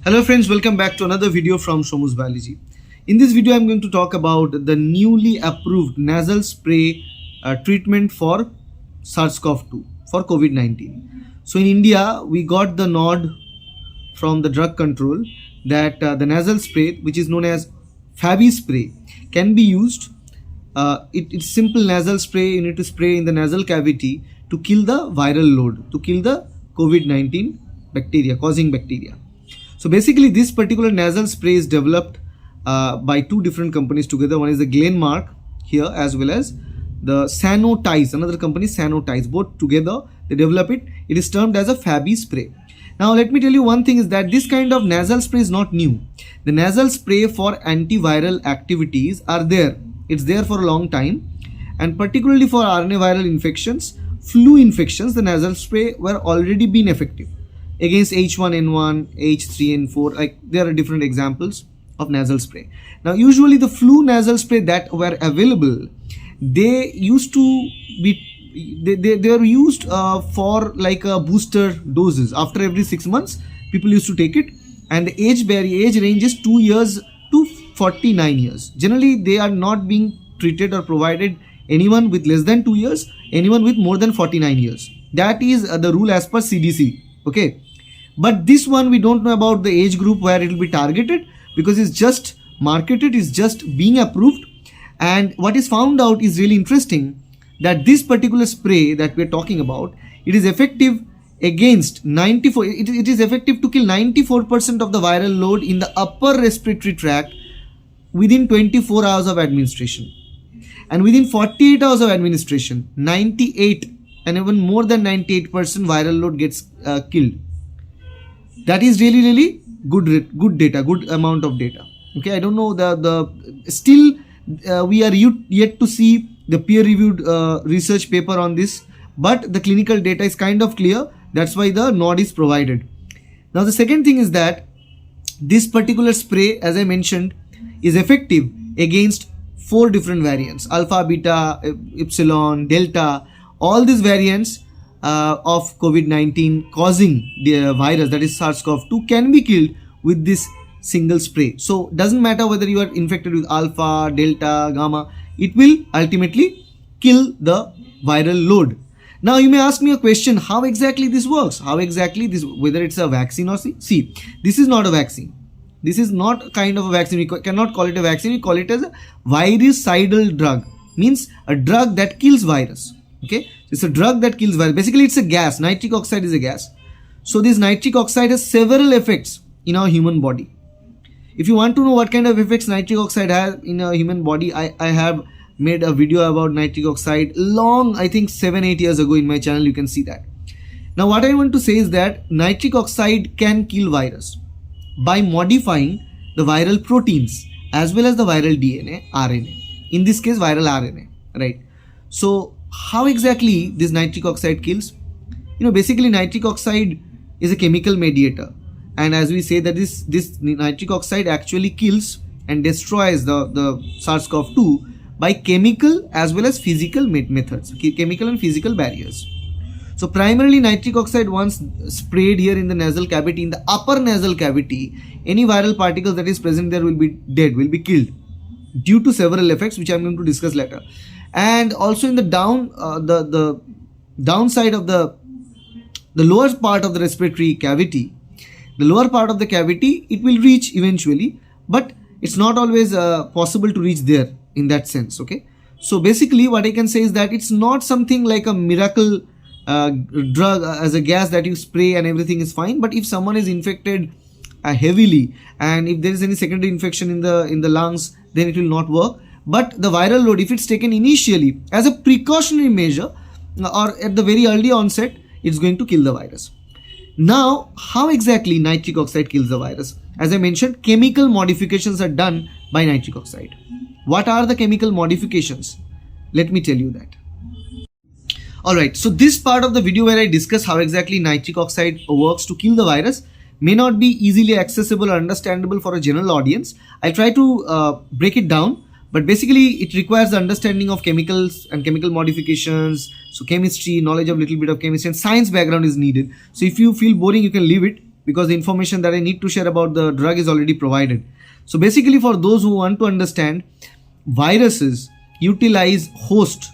Hello friends, welcome back to another video from Shomu's Biology. In this video, I'm going to talk about the newly approved nasal spray treatment for SARS-CoV-2 for COVID-19. So in India, we got the nod from the drug control that the nasal spray, which is known as Fabispray, can be used. It's simple nasal spray. You need to spray in the nasal cavity to kill the viral load, to kill the COVID-19 bacteria, causing bacteria. So basically this particular nasal spray is developed by two different companies together. One is the Glenmark here, as well as the Sanotize, another company, Sanotize. Both together they develop it. It is termed as a Fabispray. Now let me tell you one thing is that this kind of nasal spray is not new. The nasal spray for antiviral activities are there. It's there for a long time, and particularly for RNA viral infections, flu infections, the nasal spray were already been effective against H1N1, H3N4. Like there are different examples of nasal spray. Now usually the flu nasal spray that were available, they used to be they were used for like a booster doses. After every 6 months people used to take it, and the age range is 2 years to 49 years. Generally they are not being treated or provided anyone with less than 2 years, anyone with more than 49 years. That is the rule as per CDC. Okay, but this one we don't know about the age group where it will be targeted, because it's just marketed, it's just being approved. And what is found out is really interesting, that this particular spray that we're talking about, it is effective against 94, it is effective to kill 94% of the viral load in the upper respiratory tract within 24 hours of administration, and within 48 hours of administration 98 and even more than 98% viral load gets killed. That is really good data, good amount of data. Okay, I don't know still we are yet to see the peer-reviewed research paper on this, but the clinical data is kind of clear. That's why the nod is provided. Now the second thing is that this particular spray, as I mentioned, is effective against 4 different variants: alpha, beta, epsilon, delta. All these variants of COVID-19 causing the virus, that is SARS-CoV-2, can be killed with this single spray. So doesn't matter whether you are infected with alpha, delta, gamma, it will ultimately kill the viral load. Now you may ask me a question, how exactly this works? How exactly this, whether it's a vaccine or see, this is not a vaccine. This is not kind of a vaccine. We cannot call it a vaccine. We call it as a virucidal drug. Means a drug that kills virus. Okay, it's a drug that kills virus. Basically it's a gas. Nitric oxide is a gas. So this nitric oxide has several effects in our human body. If you want to know what kind of effects nitric oxide has in a human body, I have made a video about nitric oxide long, I think 7-8 years ago in my channel. You can see that. Now what I want to say is that nitric oxide can kill virus by modifying the viral proteins as well as the viral DNA, RNA. In this case viral RNA, right? So how exactly this nitric oxide kills? Basically nitric oxide is a chemical mediator, and as we say that this nitric oxide actually kills and destroys the SARS-CoV-2 by chemical as well as physical methods, chemical and physical barriers. So primarily nitric oxide, once sprayed here in the nasal cavity, in the upper nasal cavity, any viral particles that is present there will be dead, will be killed due to several effects which I am going to discuss later. And also in the the downside of the lower part of the respiratory cavity, the lower part of the cavity, it will reach eventually, but it's not always possible to reach there in that sense. Okay, so basically what I can say is that it's not something like a miracle drug as a gas that you spray and everything is fine. But if someone is infected heavily, and if there is any secondary infection in the lungs, then it will not work. But the viral load, if it's taken initially as a precautionary measure or at the very early onset, it's going to kill the virus. Now how exactly nitric oxide kills the virus? As I mentioned, chemical modifications are done by nitric oxide. What are the chemical modifications? Let me tell you that. Alright, so this part of the video where I discuss how exactly nitric oxide works to kill the virus may not be easily accessible or understandable for a general audience. I'll try to break it down. But basically it requires the understanding of chemicals and chemical modifications. So chemistry, knowledge of little bit of chemistry and science background is needed. So if you feel boring, you can leave it. because the information that I need to share about the drug is already provided. So basically, for those who want to understand, viruses utilize host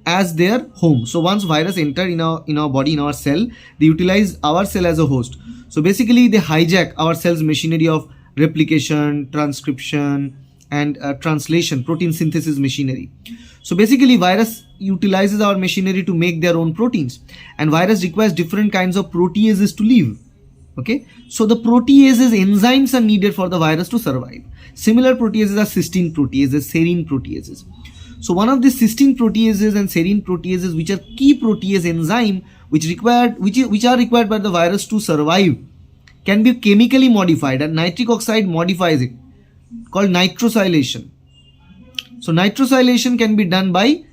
as their home. So once virus enter in our body, in our cell, they utilize our cell as a host. So basically, they hijack our cell's machinery of replication, transcription, and translation, protein synthesis machinery. So basically, virus utilizes our machinery to make their own proteins, and virus requires different kinds of proteases to live. Okay, so the proteases, enzymes are needed for the virus to survive. Similar proteases are cysteine proteases, serine proteases. So one of the cysteine proteases and serine proteases, which are key protease enzyme which are required by the virus to survive, can be chemically modified, and nitric oxide modifies it, called nitrosylation. So nitrosylation can be done by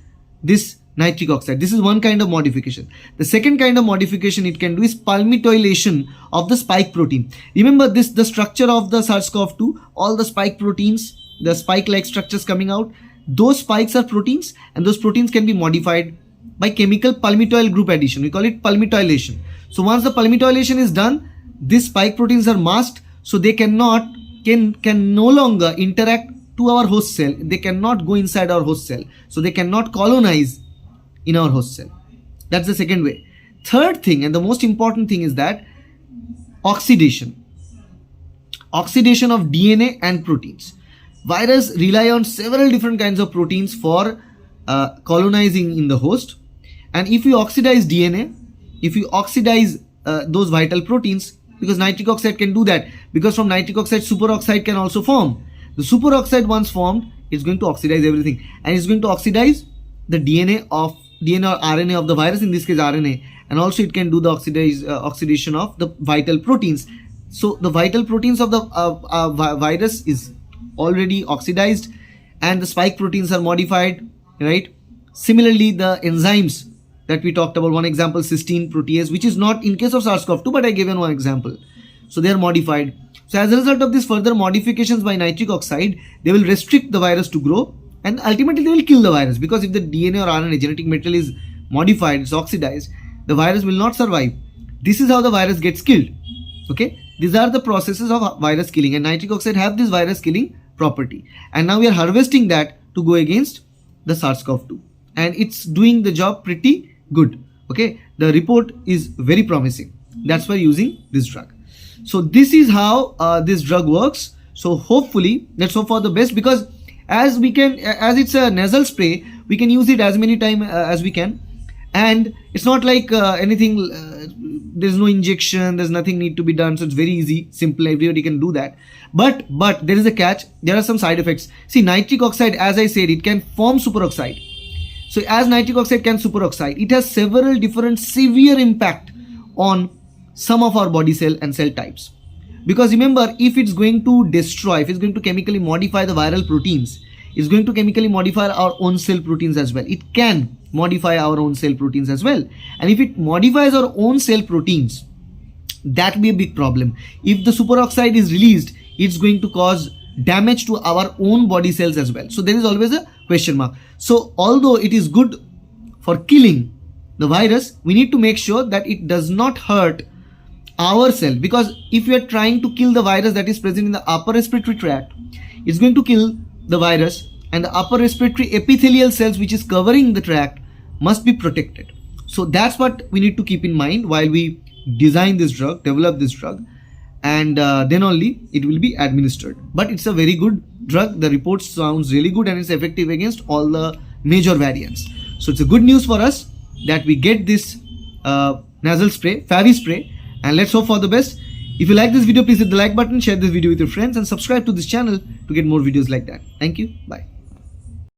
this nitric oxide. This is one kind of modification. The second kind of modification it can do is palmitoylation of the spike protein. Remember this, the structure of the SARS-CoV-2, all the spike proteins, the spike-like structures coming out, those spikes are proteins, and those proteins can be modified by chemical palmitoyl group addition. We call it palmitoylation. So once the palmitoylation is done, these spike proteins are masked, so they can no longer interact to our host cell. They cannot go inside our host cell, so they cannot colonize in our host cell. That's the second way. Third thing, and the most important thing, is that oxidation of DNA and proteins. Virus rely on several different kinds of proteins for colonizing in the host, and if we oxidize DNA, if we oxidize those vital proteins, because nitric oxide can do that, because from nitric oxide superoxide can also form. The superoxide once formed is going to oxidize everything, and it's going to oxidize the DNA or RNA of the virus, in this case RNA, and also it can do the oxidation of the vital proteins. So the vital proteins of the virus is already oxidized, and the spike proteins are modified, right? Similarly, the enzymes that we talked about, one example cysteine protease, which is not in case of SARS-CoV-2, but I gave one example. So they are modified. So as a result of this further modifications by nitric oxide, they will restrict the virus to grow, and ultimately they will kill the virus, because if the DNA or RNA genetic material is modified, it's oxidized, the virus will not survive. This is how the virus gets killed. Okay, these are the processes of virus killing, and nitric oxide have this virus killing property, and now we are harvesting that to go against the SARS-CoV-2, and it's doing the job pretty good. Okay, the report is very promising. That's why using this drug. So this is how this drug works. So hopefully, let's hope for the best, because as it's a nasal spray, we can use it as many times as we can, and it's not like anything, there's no injection, there's nothing need to be done, so it's very easy, simple, everybody can do that. But there is a catch, there are some side effects. See, nitric oxide, as I said, it can form superoxide. So as nitric oxide can superoxide, it has several different severe impact on some of our body cell and cell types. Because remember, if it's going to destroy, if it's going to chemically modify the viral proteins, it's going to chemically modify our own cell proteins as well. It can modify our own cell proteins as well. And if it modifies our own cell proteins, that will be a big problem. If the superoxide is released, it's going to cause damage to our own body cells as well. So there is always a question mark. So although it is good for killing the virus, we need to make sure that it does not hurt our cell, because if we are trying to kill the virus that is present in the upper respiratory tract, it's going to kill the virus, and the upper respiratory epithelial cells which is covering the tract must be protected. So that's what we need to keep in mind while we design this drug, develop this drug, and then only it will be administered. But it's a very good drug. The report sounds really good, and it's effective against all the major variants. So it's a good news for us that we get this nasal spray, Fabispray, and let's hope for the best. If you like this video, please hit the like button, share this video with your friends, and subscribe to this channel to get more videos like that. Thank you. Bye.